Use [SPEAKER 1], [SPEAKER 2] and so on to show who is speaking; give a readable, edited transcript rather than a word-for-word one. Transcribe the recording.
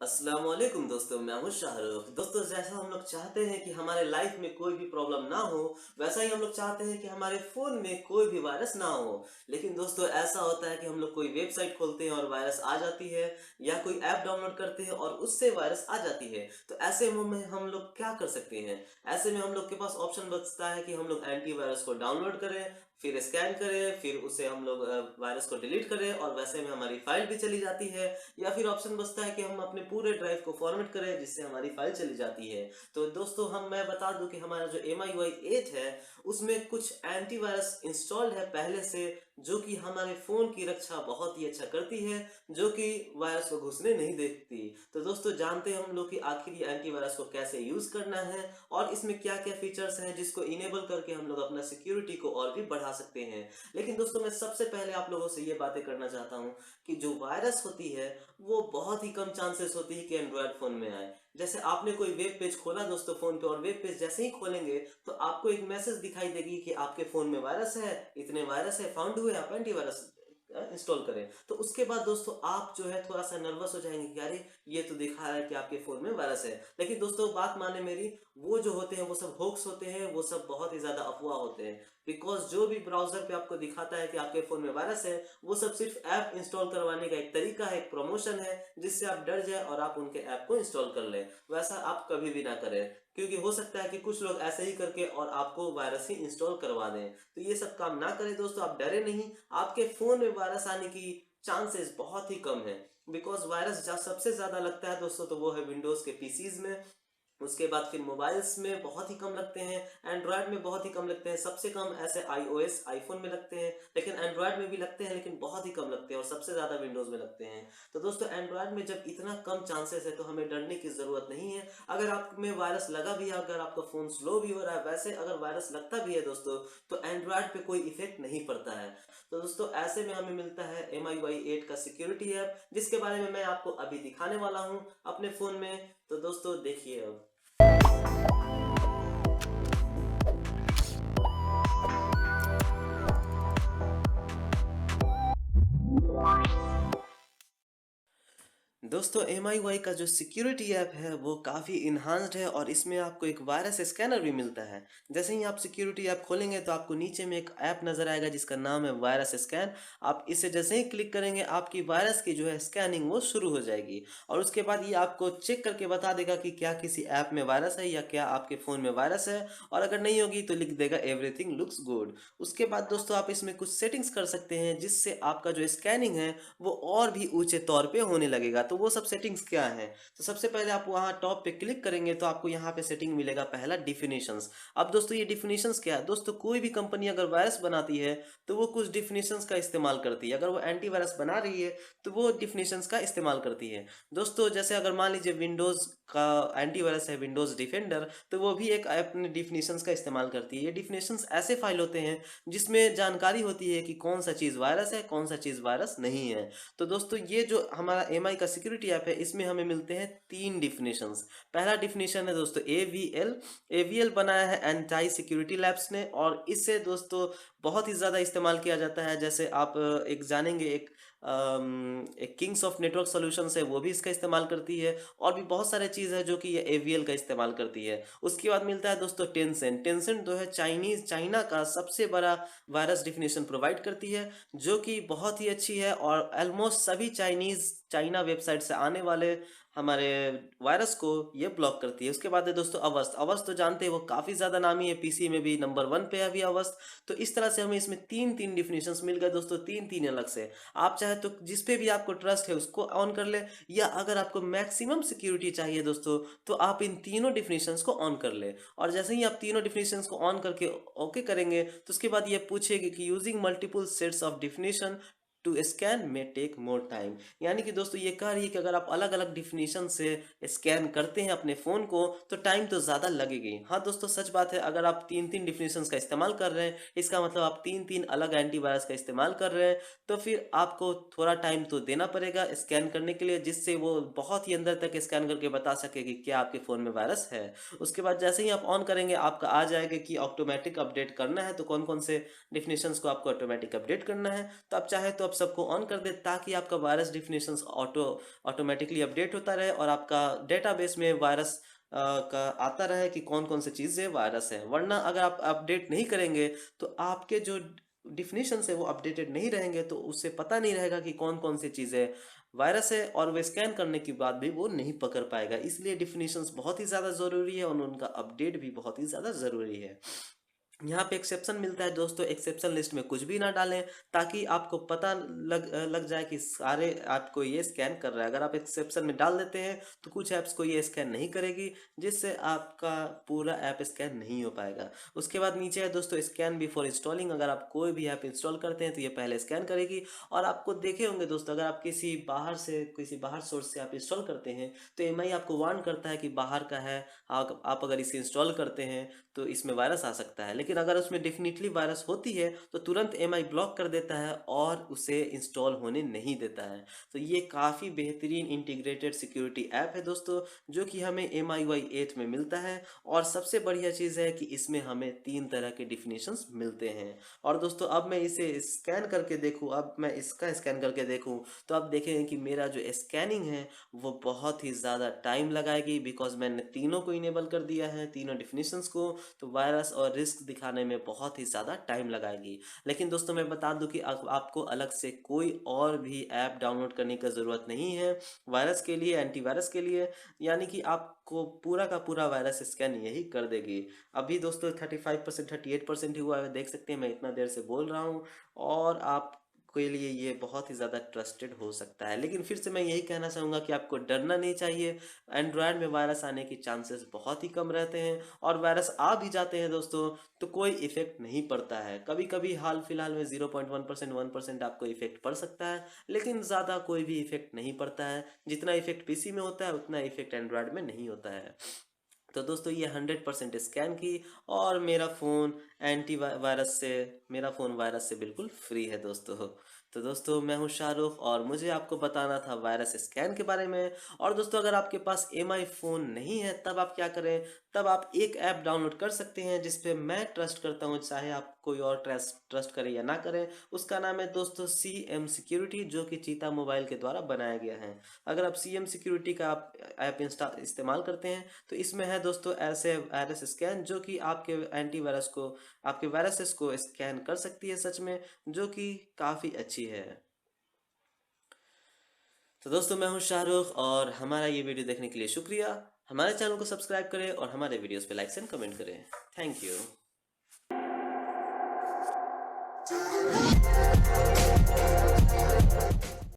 [SPEAKER 1] अस्सलाम वालेकुम दोस्तों, मैं हूं शाहरुख। दोस्तों, जैसा हम लोग चाहते हैं कि हमारे लाइफ में कोई भी प्रॉब्लम ना हो, वैसा ही हम लोग चाहते हैं कि हमारे फ़ोन में कोई भी वायरस ना हो। लेकिन दोस्तों, ऐसा होता है कि हम लोग कोई वेबसाइट खोलते हैं और वायरस आ जाती है, या कोई ऐप डाउनलोड करते हैं और उससे वायरस आ जाती है। तो ऐसे में हम लोग क्या कर सकते हैं? ऐसे में हम लोग के पास ऑप्शन बचता है कि हम लोग एंटीवायरस को डाउनलोड करें, फिर स्कैन करें, फिर उसे हम लोग वायरस को डिलीट करें और वैसे में हमारी फाइल भी चली जाती है। या फिर ऑप्शन बचता है कि हम अपने पूरे ड्राइव को फॉर्मेट करें, जिससे हमारी फाइल चली जाती है। तो दोस्तों, मैं बता दूं कि हमारा जो MIUI 8 है, उसमें कुछ एंटीवायरस इंस्टॉल्ड है पहले से, जो कि हमारे फ़ोन की रक्षा बहुत ही अच्छा करती है, जो कि वायरस को घुसने नहीं देती। तो दोस्तों, जानते हैं हम लोग कि आखिर ये एंटीवायरस को कैसे यूज़ करना है और इसमें क्या-क्या फीचर्स हैं, जिसको इनेबल करके हम लोग अपना सिक्योरिटी को और भी बढ़ा सकते हैं। लेकिन दोस्तों, मैं सबसे पहले आप लोगों से ये बातें करना चाहता हूँ कि जो वायरस होती है, वो बहुत ही कम चांसेस होती है कि एंड्रॉयड फ़ोन में आए। जैसे आपने कोई वेब पेज खोला दोस्तों फ़ोन पे, और वेब पेज जैसे ही खोलेंगे, तो आपको एक मैसेज दिखाई देगी कि आपके फ़ोन में वायरस है, इतने वायरस है, फाउंड हुए, आप एंटीवायरस इंस्टॉल करें। तो उसके बाद दोस्तों, आप जो है थोड़ा-सा नर्वस हो जाएँगे कि अरे! ये तो दिखा रहा है कि आपके फ़ोन में वायरस है। लेकिन दोस्तों, बात मानें मेरी, वो जो होते हैं वो सब होक्स होते हैं, वो सब बहुत ही ज़्यादा अफ़वाह होते हैं। बिकॉज़ जो भी ब्राउज़र पे आपको दिखाता है कि आपके फ़ोन में वायरस है, वो सब सिर्फ़ ऐप इंस्टॉल करवाने का एक तरीका है, एक प्रमोशन है, जिससे आप डर जाएँ और आप उनके ऐप को इंस्टॉल कर लें। वैसा आप कभी भी ना करें, क्योंकि हो सकता है कि कुछ लोग ऐसे ही करके और आपको वायरस ही इंस्टॉल करवा दें। तो ये सब काम ना करें दोस्तों, आप डरें नहीं, आपके फ़ोन में वायरस आने की चांसेस बहुत ही कम है। बिकॉज़ वायरस जहाँ सबसे ज़्यादा लगता है दोस्तों, तो वो है विंडोज़ के पीसीज़ में। उसके बाद फिर मोबाइल्स में बहुत ही कम लगते हैं, एंड्रॉयड में बहुत ही कम लगते हैं, सबसे कम ऐसे iOS आईफ़ोन में लगते हैं, लेकिन एंड्रॉयड में भी लगते हैं, लेकिन बहुत ही कम लगते हैं और सबसे ज़्यादा विंडोज़ में लगते हैं। तो दोस्तों, एंड्रॉयड में जब इतना कम चांसेस है, तो हमें डरने की ज़रूरत नहीं है। अगर आप में वायरस लगा भी है, अगर आपका फ़ोन स्लो भी हो रहा है, वैसे अगर वायरस लगता भी है दोस्तों, तो एंड्रॉयड पे कोई इफ़ेक्ट नहीं पड़ता है। तो दोस्तों, ऐसे में हमें मिलता है MIUI 8 का सिक्योरिटी ऐप, जिसके बारे में मैं आपको अभी दिखाने वाला हूँ अपने फ़ोन में। तो दोस्तों, देखिए अब। दोस्तों, MIUI का जो सिक्योरिटी ऐप है, वो काफ़ी इन्हांस्ड है और इसमें आपको एक वायरस स्कैनर भी मिलता है। जैसे ही आप सिक्योरिटी ऐप खोलेंगे, तो आपको नीचे में एक ऐप नज़र आएगा जिसका नाम है वायरस स्कैन। आप इसे जैसे ही क्लिक करेंगे, आपकी वायरस की जो है स्कैनिंग वो शुरू हो जाएगी, और उसके बाद ये आपको चेक करके बता देगा कि क्या किसी ऐप में वायरस है या क्या आपके फ़ोन में वायरस है, और अगर नहीं होगी तो लिख देगा एवरीथिंग लुक्स गुड। उसके बाद दोस्तों, आप इसमें कुछ सेटिंग्स कर सकते हैं, जिससे आपका जो स्कैनिंग है, वो और भी ऊँचे तौर पे होने लगेगा। तो वो सब सेटिंग्स क्या हैं? तो सबसे पहले आप वहाँ टॉप पे क्लिक करेंगे, तो आपको यहाँ पे सेटिंग मिलेगा पहला, डेफिनिशंस। अब दोस्तों, ये डेफिनिशंस क्या है? दोस्तों, कोई भी कंपनी अगर वायरस बनाती है, तो वो कुछ डेफिनिशंस का इस्तेमाल करती है। अगर वो एंटीवायरस बना रही है, तो वो डेफिनिशंस का इस्तेमाल करती है। दोस्तों, जैसे अगर मान लीजिए विंडोज़ का एंटीवायरस है, विंडोज़ डिफेंडर, तो वो भी एक अपने डेफिनिशंस का इस्तेमाल करती है। ये डेफिनिशंस ऐसे फाइल होते हैं, जिसमें जानकारी होती है कि कौन-सा चीज़ वायरस है, कौन-सा चीज़ वायरस नहीं है। तो दोस्तों, ये जो हमारा एमआई का सिक्योरिटी ऐप है, इसमें हमें मिलते हैं 3 डेफिनिशंस। पहला डेफिनिशन है दोस्तों एवीएल। एवीएल बनाया है एंटाई सिक्योरिटी लैब्स ने, और इससे दोस्तों बहुत ही ज़्यादा इस्तेमाल किया जाता है। जैसे आप एक जानेंगे, एक किंग्स ऑफ नेटवर्क सॉल्यूशंस है, वो भी इसका इस्तेमाल करती है, और भी बहुत सारे चीज़ है जो कि ये एवीएल का इस्तेमाल करती है। उसके बाद मिलता है दोस्तों टेंसेंट। टेंसेंट जो है चाइना का सबसे बड़ा वायरस डेफिनेशन प्रोवाइड करती है, जो कि बहुत ही अच्छी है, और ऑलमोस्ट सभी चाइना वेबसाइट से आने वाले हमारे वायरस को ये ब्लॉक करती है। उसके बाद है दोस्तों अवस्थ। अवस्थ तो जानते हैं, वो काफ़ी ज़्यादा नामी है, पीसी में भी नंबर 1 पे है अभी अवस्थ। तो इस तरह से हमें इसमें 3-3 डेफिनेशंस मिल गए दोस्तों, 3-3 अलग से। आप चाहे तो जिस पे भी आपको ट्रस्ट है उसको ऑन कर लें, या अगर आपको मैक्सिमम सिक्योरिटी चाहिए दोस्तों, तो आप इन तीनों डेफिनेशंस को ऑन कर लें। और जैसे ही आप तीनों डेफिनेशंस को ऑन करके ओके करेंगे, तो उसके बाद ये पूछेगी कि using multiple sets of definition to scan में टेक मोर टाइम। यानी कि दोस्तों, ये कह रही है कि अगर आप अलग अलग डिफिनीशन से स्कैन करते हैं अपने फ़ोन को, तो टाइम तो ज़्यादा लगेगी। हाँ दोस्तों, सच बात है, अगर आप 3-3 डिफिनीशंस का इस्तेमाल कर रहे हैं, इसका मतलब आप 3-3 अलग एंटीवायरस का इस्तेमाल कर रहे हैं, तो फिर आपको थोड़ा टाइम तो देना पड़ेगा स्कैन करने के लिए, जिससे वो बहुत ही अंदर तक स्कैन करके बता सके कि क्या आपके फ़ोन में वायरस है। उसके बाद जैसे ही आप ऑन करेंगे, आपका आ जाएगा कि ऑटोमेटिक अपडेट करना है, तो कौन कौन से डिफिनीशंस को आपको ऑटोमेटिक अपडेट करना है। तो आप चाहे तो पॉपअप सबको ऑन कर दे ताकि आपका वायरस डिफिनेशंस ऑटोमेटिकली अपडेट होता रहे और आपका डेटाबेस में वायरस का आता रहे कि कौन कौन सी चीज़ें वायरस है। वरना अगर आप अपडेट नहीं करेंगे तो आपके जो डिफिनेशन है वो अपडेटेड नहीं रहेंगे, तो उससे पता नहीं रहेगा कि कौन कौन सी चीज़ें वायरस है और वो स्कैन करने के बाद भी वो नहीं पकड़ पाएगा। इसलिए डिफिनेशंस बहुत ही ज़्यादा ज़रूरी है और उनका अपडेट भी बहुत ही ज़्यादा ज़रूरी है। यहाँ पे एक्सेप्शन मिलता है दोस्तों, एक्सेप्शन लिस्ट में कुछ भी ना डालें ताकि आपको पता लग जाए कि सारे ऐप को ये स्कैन कर रहा है। अगर आप एक्सेप्शन में डाल देते हैं तो कुछ ऐप्स को ये स्कैन नहीं करेगी, जिससे आपका पूरा ऐप स्कैन नहीं हो पाएगा। उसके बाद नीचे है दोस्तों स्कैन बिफोर इंस्टॉलिंग। अगर आप कोई भी ऐप इंस्टॉल करते हैं तो ये पहले स्कैन करेगी। और आपको देखे होंगे दोस्तों, अगर आप किसी बाहर सोर्स से आप इंस्टॉल करते हैं तो एमआई आपको वार्न करता है कि बाहर का है, आप अगर इसे इंस्टॉल करते हैं तो इसमें वायरस आ सकता है। लेकिन अगर उसमें डेफिनेटली वायरस होती है तो तुरंत एमआई ब्लॉक कर देता है और उसे इंस्टॉल होने नहीं देता है। तो ये काफ़ी बेहतरीन इंटीग्रेटेड सिक्योरिटी ऐप है दोस्तों, जो कि हमें MIUI 8 में मिलता है। और सबसे बढ़िया चीज़ है कि इसमें हमें 3 तरह के डिफिनेशंस मिलते हैं। और दोस्तों अब मैं इसे स्कैन करके देखूँ, अब मैं इसका स्कैन करके देखूँ तो आप देखेंगे कि मेरा जो स्कैनिंग है वो बहुत ही ज़्यादा टाइम लगाएगी, बिकॉज मैंने तीनों को इनेबल कर दिया है, तीनों डिफिनेशंस को। तो वायरस और रिस्क दिखाने में बहुत ही ज़्यादा टाइम लगाएगी। लेकिन दोस्तों मैं बता दूं कि आपको अलग से कोई और भी ऐप डाउनलोड करने की ज़रूरत नहीं है वायरस के लिए, एंटीवायरस के लिए। यानी कि आपको पूरा का पूरा वायरस स्कैन यही कर देगी। अभी दोस्तों 35% 38% ही हुआ है, देख सकते हैं मैं इतना देर से बोल रहा हूँ। और आप के लिए ये बहुत ही ज़्यादा ट्रस्टेड हो सकता है। लेकिन फिर से मैं यही कहना चाहूँगा कि आपको डरना नहीं चाहिए। एंड्रॉयड में वायरस आने की चांसेस बहुत ही कम रहते हैं, और वायरस आ भी जाते हैं दोस्तों तो कोई इफेक्ट नहीं पड़ता है। कभी कभी हाल फिलहाल में 0.1% 1% आपको इफेक्ट पड़ सकता है, लेकिन ज़्यादा कोई भी इफेक्ट नहीं पड़ता है। जितना इफेक्ट पीसी में होता है उतना इफेक्ट एंड्रॉयड में नहीं होता है। तो दोस्तों ये 100% स्कैन की, और मेरा फ़ोन वायरस से बिल्कुल फ्री है दोस्तों। तो दोस्तों मैं हूं शाहरुख और मुझे आपको बताना था वायरस स्कैन के बारे में। और दोस्तों अगर आपके पास एमआई फ़ोन नहीं है तब आप क्या करें, तब आप एक ऐप डाउनलोड कर सकते हैं जिस पे मैं ट्रस्ट करता हूं, चाहे आप कोई और ट्रस्ट करें या ना करें। उसका नाम है दोस्तों CM सिक्योरिटी, जो कि चीता मोबाइल के द्वारा बनाया गया है। अगर आप CM सिक्योरिटी का आप ऐप इस्तेमाल करते हैं तो इसमें है दोस्तों ऐसे वायरस स्कैन जो कि आपके वायरसेस को स्कैन कर सकती है सच में, जो कि काफ़ी अच्छी है। तो दोस्तों मैं हूं शाहरुख और हमारा ये वीडियो देखने के लिए शुक्रिया। हमारे चैनल को सब्सक्राइब करें और हमारे वीडियोस पे लाइक एंड कमेंट करें। Thank you.